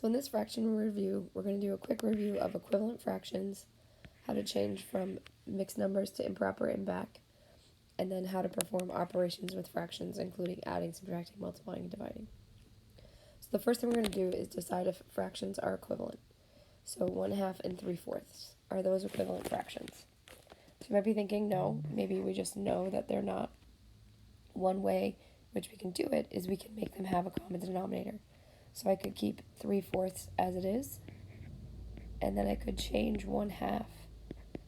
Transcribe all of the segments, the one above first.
So in this fraction review, we're going to do a quick review of equivalent fractions, how to change from mixed numbers to improper and back, and then how to perform operations with fractions, including adding, subtracting, multiplying, and dividing. So the first thing we're going to do is decide if fractions are equivalent. So 1/2 and 3/4, are those equivalent fractions? So you might be thinking, no, maybe we just know that they're not. One way which we can do it is we can make them have a common denominator. So I could keep 3/4 as it is, and then I could change 1/2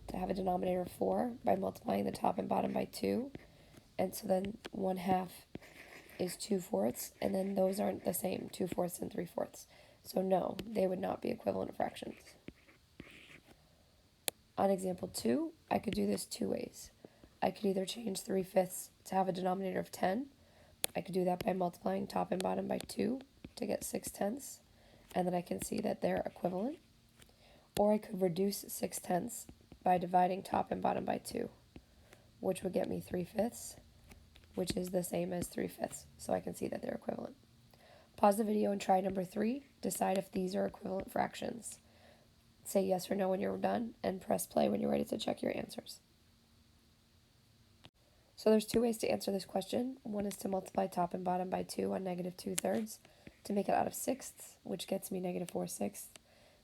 to have a denominator of 4 by multiplying the top and bottom by 2. And so then 1/2 is 2/4, and then those aren't the same, 2/4 and 3/4. So no, they would not be equivalent fractions. On example 2, I could do this two ways. I could either change 3/5 to have a denominator of 10. I could do that by multiplying top and bottom by 2 to get 6/10, and then I can see that they're equivalent. Or I could reduce 6/10 by dividing top and bottom by 2, which would get me 3/5, which is the same as 3/5, so I can see that they're equivalent. Pause the video and try number 3. Decide if these are equivalent fractions. Say yes or no when you're done, and press play when you're ready to check your answers. So there's two ways to answer this question. One is to multiply top and bottom by 2 on -2/3 to make it out of sixths, which gets me -4/6.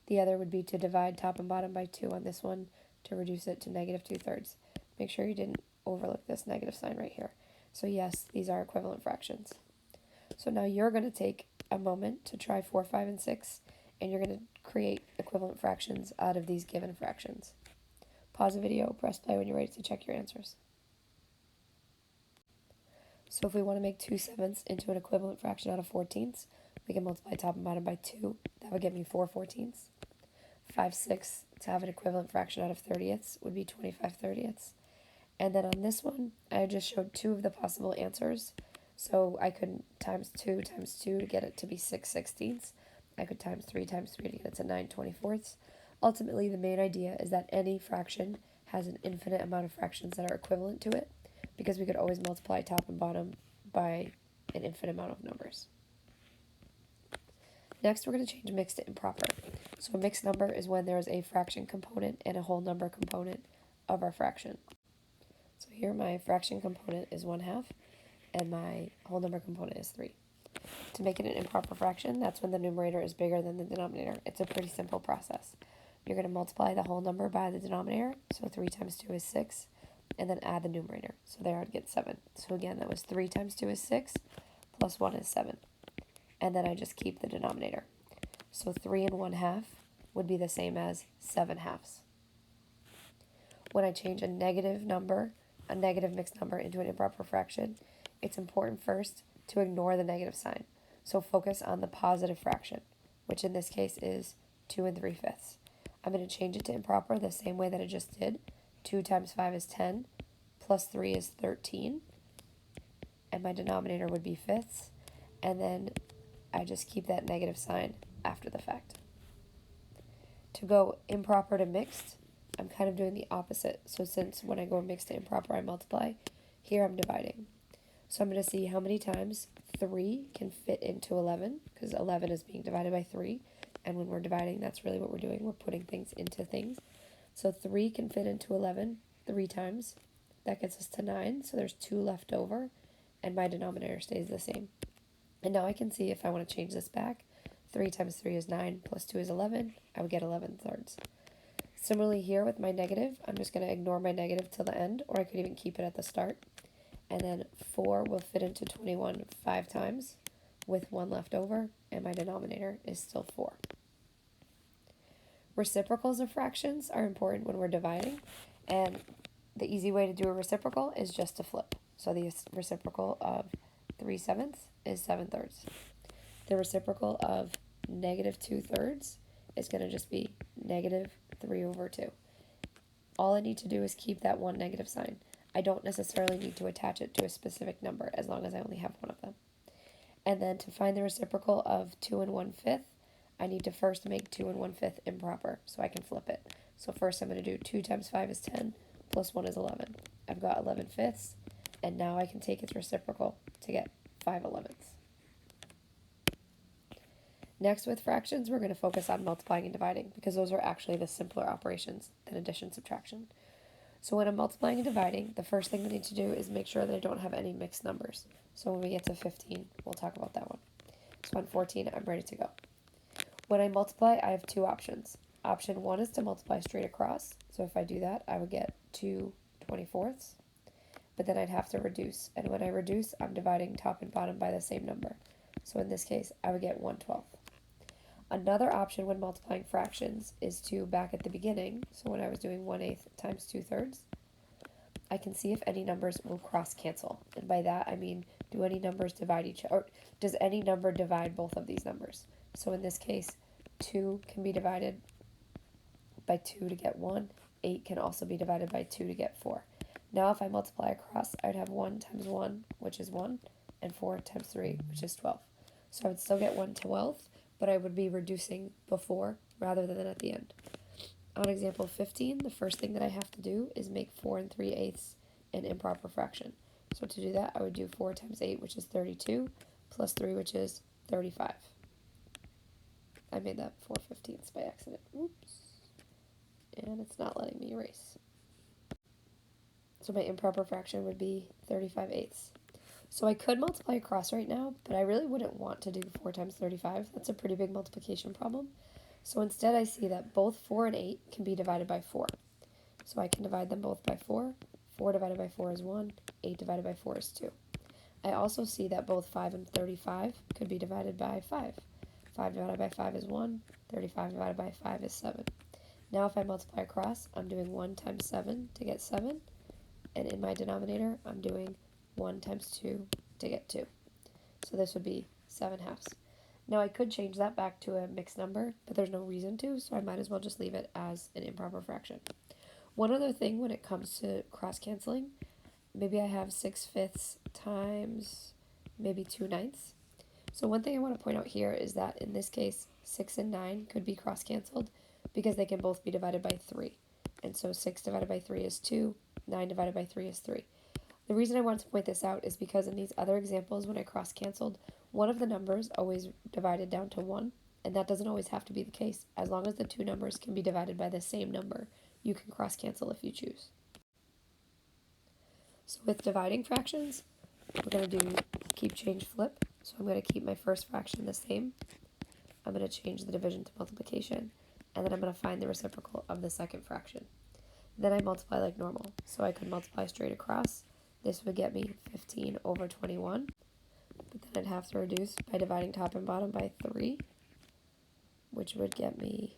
The other would be to divide top and bottom by 2 on this one to reduce it to -2/3. Make sure you didn't overlook this negative sign right here. So yes, these are equivalent fractions. So now you're going to take a moment to try 4, 5, and 6, and you're going to create equivalent fractions out of these given fractions. Pause the video, press play when you're ready to check your answers. So if we want to make 2/7 into an equivalent fraction out of 14ths, we can multiply top and bottom by 2. That would give me 4/14. 5/6 to have an equivalent fraction out of 30ths would be 25/30. And then on this one, I just showed two of the possible answers. So I could times 2 times 2 to get it to be 6/16. I could times 3 times 3 to get it to 9/24. Ultimately, the main idea is that any fraction has an infinite amount of fractions that are equivalent to it, because we could always multiply top and bottom by an infinite amount of numbers. Next, we're going to change mixed to improper. So a mixed number is when there is a fraction component and a whole number component of our fraction. So here my fraction component is 1/2, and my whole number component is 3. To make it an improper fraction, that's when the numerator is bigger than the denominator. It's a pretty simple process. You're going to multiply the whole number by the denominator, so 3 times 2 is 6, and then add the numerator. So there I'd get 7. So again, that was 3 times 2 is 6, plus 1 is 7. And then I just keep the denominator. So 3 and 1/2 would be the same as 7/2. When I change a negative number, a negative mixed number, into an improper fraction, it's important first to ignore the negative sign. So focus on the positive fraction, which in this case is 2 and 3/5. I'm going to change it to improper the same way that I just did. 2 times 5 is 10, plus 3 is 13, and my denominator would be fifths, and then I just keep that negative sign after the fact. To go improper to mixed, I'm kind of doing the opposite. So since when I go mixed to improper, I multiply, here I'm dividing. So I'm going to see how many times 3 can fit into 11, because 11 is being divided by 3, and when we're dividing, that's really what we're doing. We're putting things into things. So 3 can fit into 11 3 times. That gets us to 9, so there's 2 left over, and my denominator stays the same. And now I can see if I want to change this back. 3 times 3 is 9, plus 2 is 11. I would get 11/3. Similarly here with my negative, I'm just going to ignore my negative till the end, or I could even keep it at the start. And then 4 will fit into 21 5 times, with 1 left over, and my denominator is still 4. Reciprocals of fractions are important when we're dividing, and the easy way to do a reciprocal is just to flip. So the reciprocal of 3/7 is 7/3. The reciprocal of -2/3 is going to just be -3/2. All I need to do is keep that one negative sign. I don't necessarily need to attach it to a specific number as long as I only have one of them. And then to find the reciprocal of 2 and 1/5, I need to first make 2 and 1/5 improper so I can flip it. So first I'm going to do 2 times 5 is 10, plus 1 is 11. I've got 11/5, and now I can take its reciprocal to get 5/11. Next, with fractions, we're going to focus on multiplying and dividing because those are actually the simpler operations than addition, subtraction. So when I'm multiplying and dividing, the first thing I need to do is make sure that I don't have any mixed numbers. So when we get to 15, we'll talk about that one. So on 14, I'm ready to go. When I multiply, I have two options. Option 1 is to multiply straight across. So if I do that, I would get 2 24ths. But then I'd have to reduce. And when I reduce, I'm dividing top and bottom by the same number. So in this case, I would get 1/12. Another option when multiplying fractions is to back at the beginning. So when I was doing 1/8 times 2/3, I can see if any numbers will cross cancel. And by that, I mean, do any numbers divide each other? Or does any number divide both of these numbers? So in this case, 2 can be divided by 2 to get 1. 8 can also be divided by 2 to get 4. Now if I multiply across, I'd have 1 times 1, which is 1, and 4 times 3, which is 12. So I would still get 1/12, but I would be reducing before rather than at the end. On example 15, the first thing that I have to do is make 4 3/8 an improper fraction. So to do that, I would do 4 times 8, which is 32, plus 3, which is 35. I made that 4/15 by accident. Oops. And it's not letting me erase. So my improper fraction would be 35/8. So I could multiply across right now, but I really wouldn't want to do 4 times 35. That's a pretty big multiplication problem. So instead I see that both 4 and 8 can be divided by 4. So I can divide them both by 4. 4 divided by 4 is 1. 8 divided by 4 is 2. I also see that both 5 and 35 could be divided by 5. 5 divided by 5 is 1. 35 divided by 5 is 7. Now if I multiply across, I'm doing 1 times 7 to get 7. And in my denominator, I'm doing 1 times 2 to get 2. So this would be 7/2. Now I could change that back to a mixed number, but there's no reason to, so I might as well just leave it as an improper fraction. One other thing when it comes to cross-canceling, maybe I have 6/5 times maybe 2/9. So one thing I want to point out here is that in this case, 6 and 9 could be cross-canceled because they can both be divided by 3. And so 6 divided by 3 is 2, 9 divided by 3 is 3. The reason I wanted to point this out is because in these other examples, when I cross-canceled, one of the numbers always divided down to 1, and that doesn't always have to be the case. As long as the two numbers can be divided by the same number, you can cross-cancel if you choose. So with dividing fractions, we're going to do keep, change, flip. So I'm going to keep my first fraction the same. I'm going to change the division to multiplication, and then I'm going to find the reciprocal of the second fraction. Then I multiply like normal. So I could multiply straight across. This would get me 15 over 21. But then I'd have to reduce by dividing top and bottom by 3, which would get me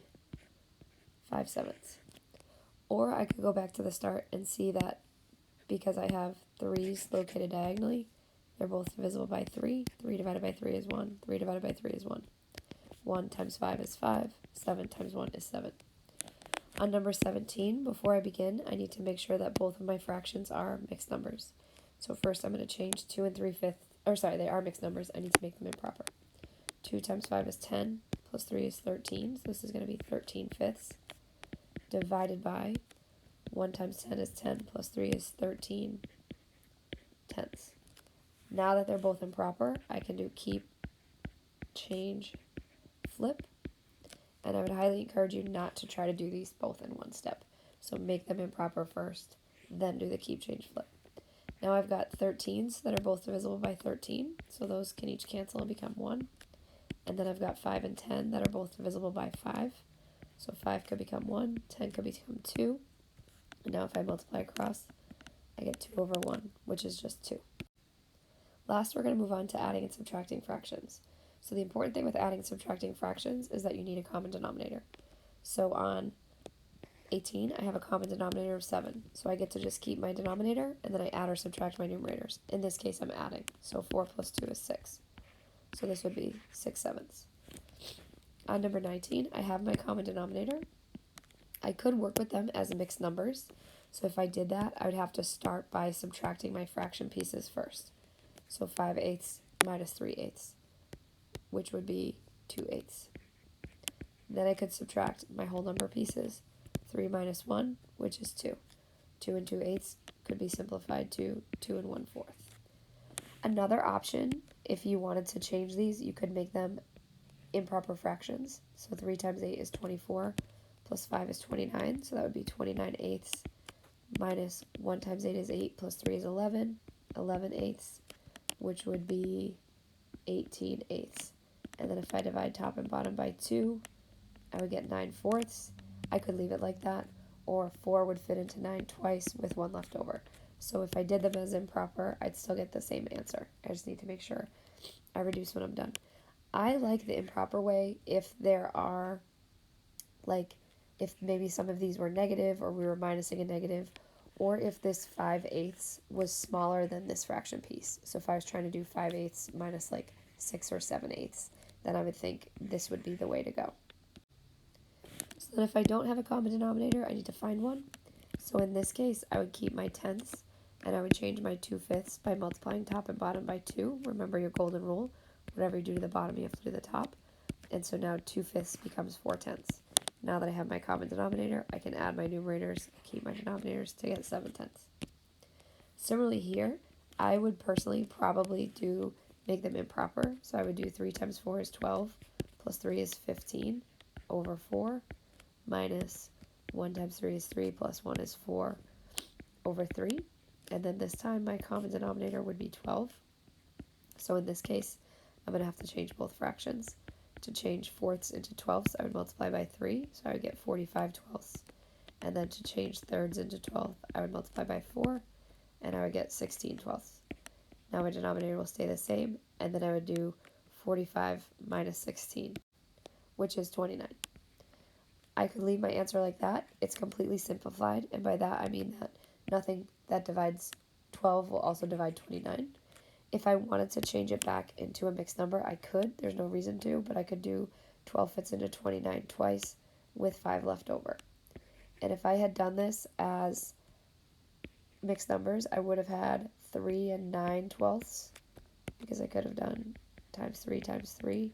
5/7. Or I could go back to the start and see that because I have 3's located diagonally, they're both divisible by 3. 3 divided by 3 is 1. 3 divided by 3 is 1. 1 times 5 is 5. 7 times 1 is 7. On number 17, before I begin, I need to make sure that both of my fractions are mixed numbers. So first I'm going to change 2 and 3/5, they are mixed numbers. I need to make them improper. 2 times 5 is 10, plus 3 is 13, so this is going to be 13/5, divided by 1 times 10 is 10, plus 3 is 13/10. Now that they're both improper, I can do keep, change, flip. And I would highly encourage you not to try to do these both in one step. So make them improper first, then do the keep, change, flip. Now I've got 13s that are both divisible by 13, so those can each cancel and become 1. And then I've got 5 and 10 that are both divisible by 5. So 5 could become 1, 10 could become 2. And now if I multiply across, I get 2 over 1, which is just 2. Last, we're going to move on to adding and subtracting fractions. So the important thing with adding and subtracting fractions is that you need a common denominator. So on 18, I have a common denominator of 7. So I get to just keep my denominator, and then I add or subtract my numerators. In this case, I'm adding. So 4 plus 2 is 6. So this would be 6/7. On number 19, I have my common denominator. I could work with them as mixed numbers. So if I did that, I would have to start by subtracting my fraction pieces first. So 5/8 minus 3/8, which would be 2/8. Then I could subtract my whole number pieces. 3 minus 1, which is 2. 2 and 2/8 could be simplified to 2 and 1/4. Another option, if you wanted to change these, you could make them improper fractions. So 3 times 8 is 24, plus 5 is 29, so that would be 29 eighths, minus 1 times 8 is 8, plus 3 is 11, 11 eighths, which would be 18 eighths. And then if I divide top and bottom by 2, I would get 9 fourths. I could leave it like that, or 4 would fit into 9 twice with 1 left over. So if I did them as improper, I'd still get the same answer. I just need to make sure I reduce when I'm done. I like the improper way if there are, like, if maybe some of these were negative or we were minusing a negative, or if this 5 eighths was smaller than this fraction piece. So if I was trying to do 5 eighths minus like 6 or 7 eighths, then I would think this would be the way to go. So then if I don't have a common denominator, I need to find one. So in this case, I would keep my tenths, and I would change my 2/5 by multiplying top and bottom by 2. Remember your golden rule. Whatever you do to the bottom, you have to do the top. And so now 2/5 becomes 4/10. Now that I have my common denominator, I can add my numerators, keep my denominators to get 7/10. Similarly here, I would personally probably make them improper. So I would do 3 times 4 is 12, plus 3 is 15 over 4, minus 1 times 3 is 3, plus 1 is 4 over 3. And then this time my common denominator would be 12. So in this case, I'm going to have to change both fractions. To change fourths into twelfths, I would multiply by 3, so I would get 45 twelfths. And then to change thirds into 12th, I would multiply by 4, and I would get 16 twelfths. Now my denominator will stay the same, and then I would do 45 minus 16, which is 29. I could leave my answer like that. It's completely simplified, and by that I mean that nothing that divides 12 will also divide 29. If I wanted to change it back into a mixed number, I could. There's no reason to, but I could do 12 fits into 29 twice with 5 left over. And if I had done this as mixed numbers, I would have had 3 and 9 twelfths, because I could have done times 3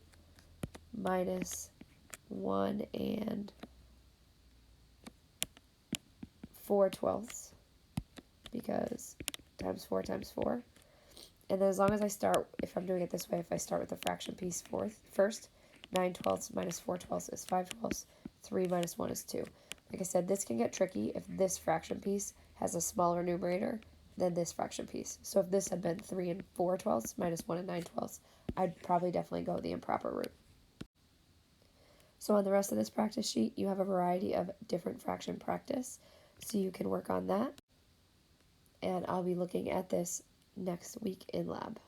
minus 1 and 4 twelfths, because times 4. And then as long as I start, if I'm doing it this way, if I start with the fraction piece first, 9 twelfths minus 4 twelfths is 5 twelfths, 3 minus 1 is 2. Like I said, this can get tricky if this fraction piece has a smaller numerator than this fraction piece. So if this had been 3 and 4 twelfths minus 1 and 9 twelfths, I'd probably definitely go the improper route. So on the rest of this practice sheet, you have a variety of different fraction practice, so you can work on that. And I'll be looking at this next week in lab.